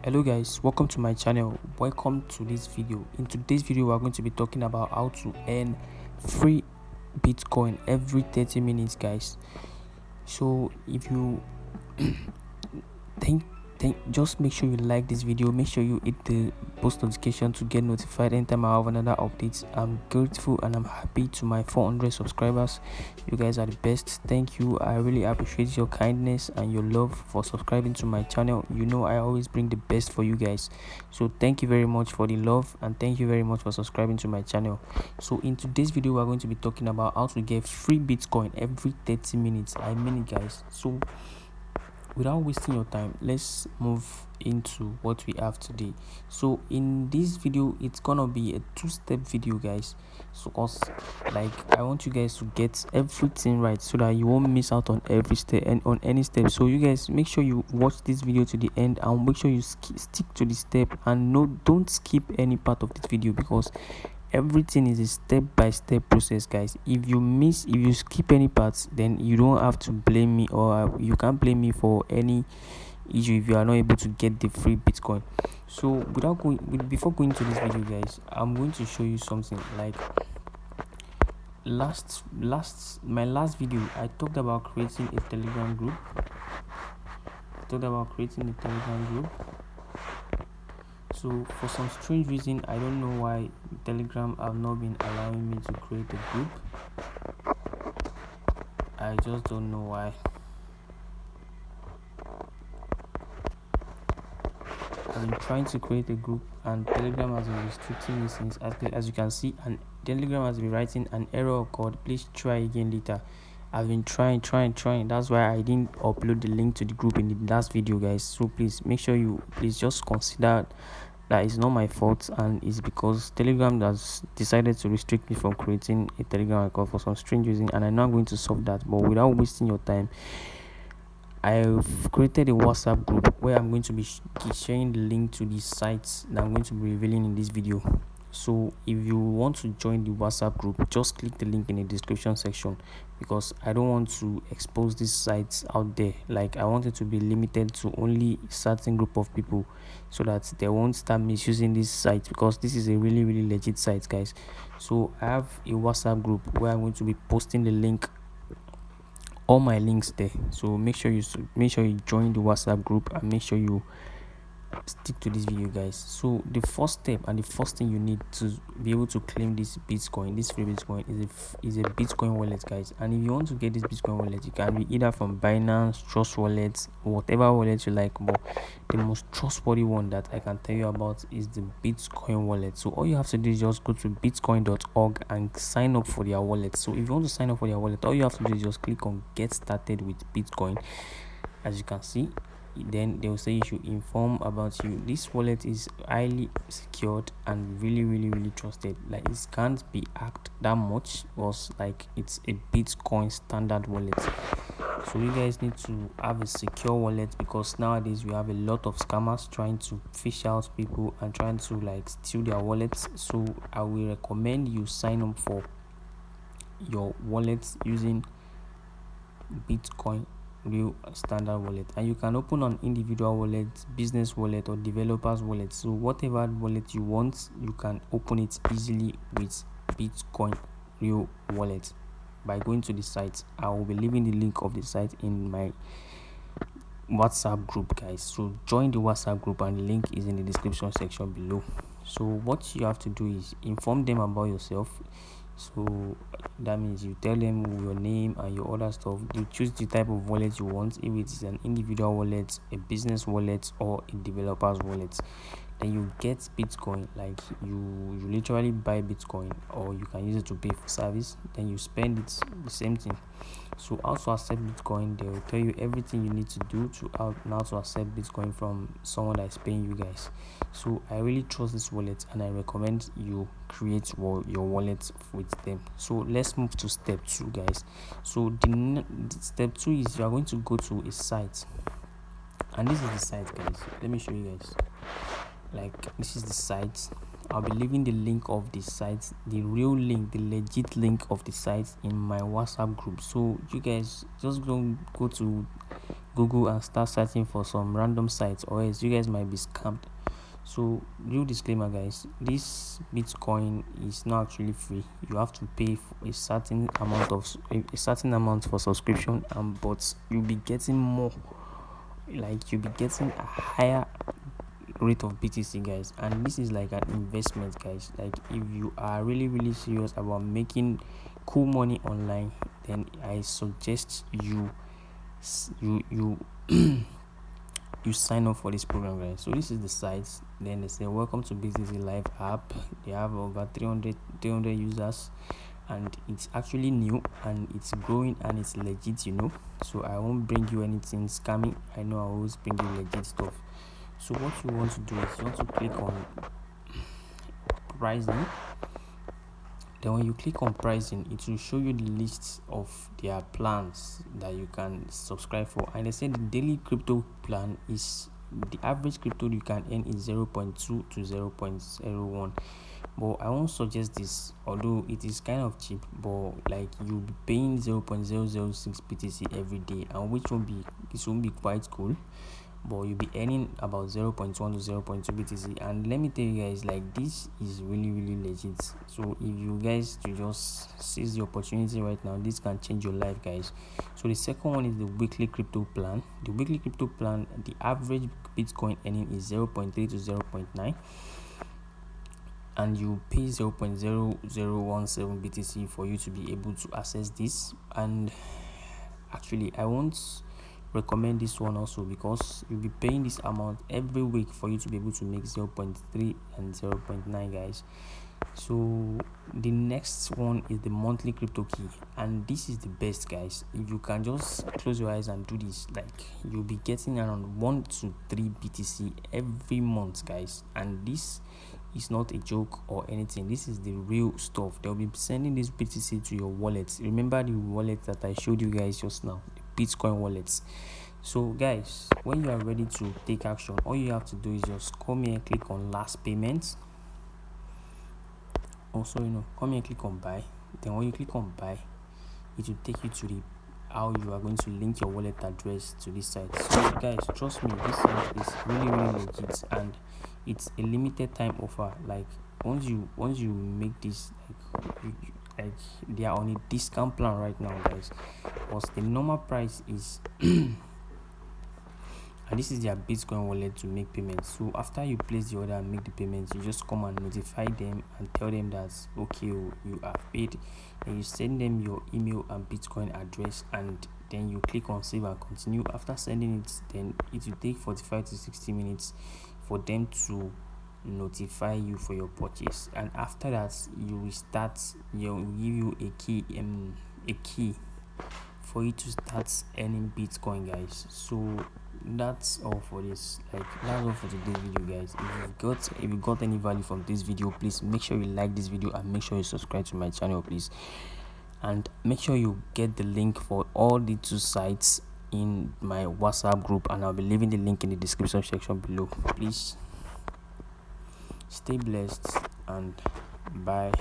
Hello guys, welcome to my channel. Welcome to this video. In today's video we are going to be talking about how to earn free Bitcoin every 30 minutes, guys. So if you think just make sure you like this video, make sure you hit the post notification to get notified anytime I have another update. I'm grateful and I'm happy to my 400 subscribers. You guys are the best. Thank you. I really appreciate your kindness and your love for subscribing to my channel. You know I always bring the best for you guys, so thank you very much for the love and thank you very much for subscribing to my channel. So in today's video we are going to be talking about how to get free Bitcoin every 30 minutes. I mean it, guys. So without wasting your time, let's move into what we have today. So in this video it's gonna be a two-step video, guys. So cause like I want you guys to get everything right so that you won't miss out on every step and on any step. So you guys make sure you watch this video to the end and make sure you stick to the step and don't skip any part of this video, because everything is a step-by-step process, guys. If you skip any parts, then you don't have to blame me, or you can't blame me for any issue if you are not able to get the free Bitcoin. So before going to this video, guys, I'm going to show you something. Like my last video I talked about creating a Telegram group. So for some strange reason, I don't know why Telegram have not been allowing me to create a group. I just don't know why. I've been trying to create a group and Telegram has been restricting me since, as you can see, and Telegram has been writing an error code, please try again later. I've been trying. That's why I didn't upload the link to the group in the last video, guys. So please make sure you just consider that it's not my fault, and it's because Telegram has decided to restrict me from creating a Telegram account for some strange reason, and I'm not going to solve that. But without wasting your time, I've created a WhatsApp group where I'm going to be sharing the link to the sites that I'm going to be revealing in this video. So if you want to join the WhatsApp group, just click the link in the description section, because I don't want to expose these sites out there. Like I want it to be limited to only a certain group of people so that they won't start misusing this site, because this is a really legit site, guys. So I have a WhatsApp group where I'm going to be posting the link, all my links there. So make sure you join the WhatsApp group and make sure you stick to this video, guys. So the first step and the first thing you need to be able to claim this Bitcoin, this free Bitcoin, is a Bitcoin wallet, guys. And if you want to get this Bitcoin wallet, you can be either from Binance, Trust Wallets, whatever wallet you like, but the most trustworthy one that I can tell you about is the Bitcoin wallet. So all you have to do is just go to bitcoin.org and sign up for their wallet. So if you want to sign up for their wallet, all you have to do is just click on get started with Bitcoin. As you can see, then they will say you should inform about you. This wallet is highly secured and really trusted. Like it can't be hacked that much, because like it's a Bitcoin standard wallet. So you guys need to have a secure wallet, because nowadays we have a lot of scammers trying to fish out people and trying to like steal their wallets. So I will recommend you sign up for your wallet using Bitcoin real standard wallet, and you can open an individual wallet, business wallet, or developers wallet. So whatever wallet you want, you can open it easily with Bitcoin real wallet by going to the site. I will be leaving the link of the site in my WhatsApp group, guys. So join the WhatsApp group and the link is in the description section below. So what you have to do is inform them about yourself. So that means you tell them your name and your other stuff. You choose the type of wallet you want, if it is an individual wallet, a business wallet, or a developer's wallet. Then you get Bitcoin. Like you literally buy Bitcoin, or you can use it to pay for service, then you spend it, the same thing. So how to accept Bitcoin, they will tell you everything you need to do now to accept Bitcoin from someone that is paying you, guys. So I really trust this wallet and I recommend you create your wallet with them. So let's move to step 2, guys. So the step 2 is you are going to go to a site, and this is the site, guys. Let me show you guys. Like this is the site, I'll be leaving the link of the site, the real link, the legit link of the site in my WhatsApp group. So you guys just don't go to Google and start searching for some random sites, or else you guys might be scammed. So real disclaimer, guys, this Bitcoin is not actually free. You have to pay for a certain amount for subscription, but you'll be getting more, like you'll be getting a higher rate of BTC, guys. And this is like an investment, guys. Like if you are really serious about making cool money online, then I suggest you you sign up for this program, guys. So this is the site. Then they say welcome to BTC Live app. They have over 300 users, and it's actually new and it's growing and it's legit, so I won't bring you anything scamming. I know I always bring you legit stuff. So what you want to do is you want to click on pricing. Then when you click on pricing, it will show you the list of their plans that you can subscribe for. And they say the daily crypto plan is, the average crypto you can earn is 0.2 to 0.01. But I won't suggest this, although it is kind of cheap, but like you'll be paying 0.006 BTC every day, and which won't be quite cool. But you'll be earning about 0.1 to 0.2 BTC, and let me tell you guys, like this is really legit. So if you guys to just seize the opportunity right now, this can change your life, guys. So the second one is the weekly crypto plan. The weekly crypto plan, the average Bitcoin earning is 0.3 to 0.9, and you pay 0.0017 BTC for you to be able to access this. And actually I won't recommend this one also, because you'll be paying this amount every week for you to be able to make 0.3 and 0.9, guys. So the next one is the monthly crypto key, and this is the best, guys. If you can just close your eyes and do this, like you'll be getting around 1 to 3 BTC every month, guys. And this is not a joke or anything. This is the real stuff. They'll be sending this BTC to your wallet. Remember the wallet that I showed you guys just now, the Bitcoin wallets. So guys, when you are ready to take action, all you have to do is just come here and click on last payment. Also, come here and click on buy. Then when you click on buy, it will take you to the how you are going to link your wallet address to this site. So guys, trust me, this site is really legit, and it's a limited time offer. Like once you make this, like they are on a discount plan right now, guys, because the normal price is and this is their Bitcoin wallet to make payments. So after you place the order and make the payments, you just come and notify them and tell them that okay, you have paid. Then you send them your email and Bitcoin address, and then you click on save and continue. After sending it, then it will take 45 to 60 minutes for them to notify you for your purchase. And after that, you will start, will give you a key for you to start earning Bitcoin, guys. So that's all for this. Like that's all for today's video, guys. If you got any value from this video, please make sure you like this video and make sure you subscribe to my channel, please. And make sure you get the link for all the two sites in my WhatsApp group, and I'll be leaving the link in the description section below. Please stay blessed and bye.